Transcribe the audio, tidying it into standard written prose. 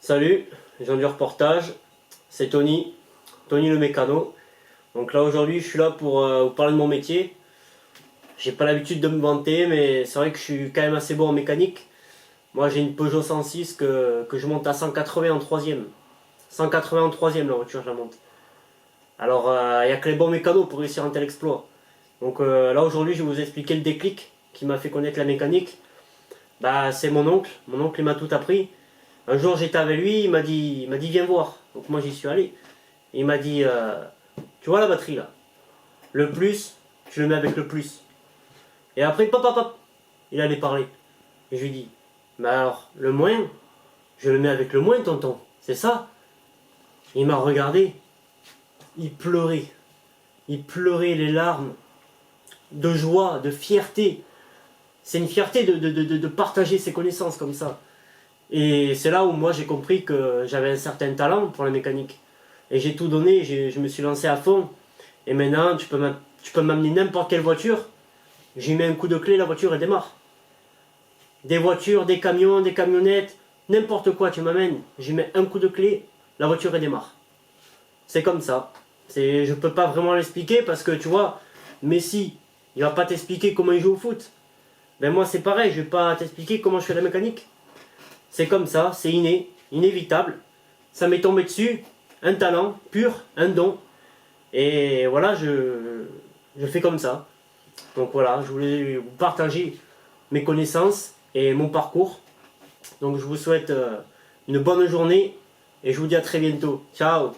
Salut, les gens du reportage, c'est Tony, Tony le mécano. Donc là aujourd'hui je suis là pour vous parler de mon métier. J'ai pas l'habitude de me vanter, mais c'est vrai que je suis quand même assez bon en mécanique. Moi j'ai une Peugeot 106 que je monte à 180 en troisième. 180 en troisième la voiture, je la monte. Alors il n'y a que les bons mécanos pour réussir un tel exploit. Donc là aujourd'hui je vais vous expliquer le déclic qui m'a fait connaître la mécanique. Bah c'est mon oncle il m'a tout appris. Un jour j'étais avec lui, il m'a dit viens voir. Donc moi j'y suis allé. Et il m'a dit tu vois la batterie là, le plus, tu le mets avec le plus. Et après pop pop pop, il allait parler. Et je lui dis mais alors le moins, je le mets avec le moins tonton, c'est ça? Et il m'a regardé, il pleurait. Il pleurait les larmes de joie, de fierté. C'est une fierté de partager ses connaissances comme ça. Et c'est là où moi j'ai compris que j'avais un certain talent pour la mécanique. Et j'ai tout donné, je me suis lancé à fond. Et maintenant, tu peux m'amener n'importe quelle voiture. J'y mets un coup de clé, la voiture elle démarre. Des voitures, des camions, des camionnettes, n'importe quoi tu m'amènes. J'y mets un coup de clé, la voiture elle démarre. C'est comme ça. Je peux pas vraiment l'expliquer parce que tu vois, Messi, il va pas t'expliquer comment il joue au foot. Ben moi c'est pareil, je vais pas t'expliquer comment je fais la mécanique. C'est comme ça, c'est inné, inévitable. Ça m'est tombé dessus, un talent pur, un don. Et voilà, je fais comme ça. Donc voilà, je voulais vous partager mes connaissances et mon parcours. Donc je vous souhaite une bonne journée et je vous dis à très bientôt. Ciao!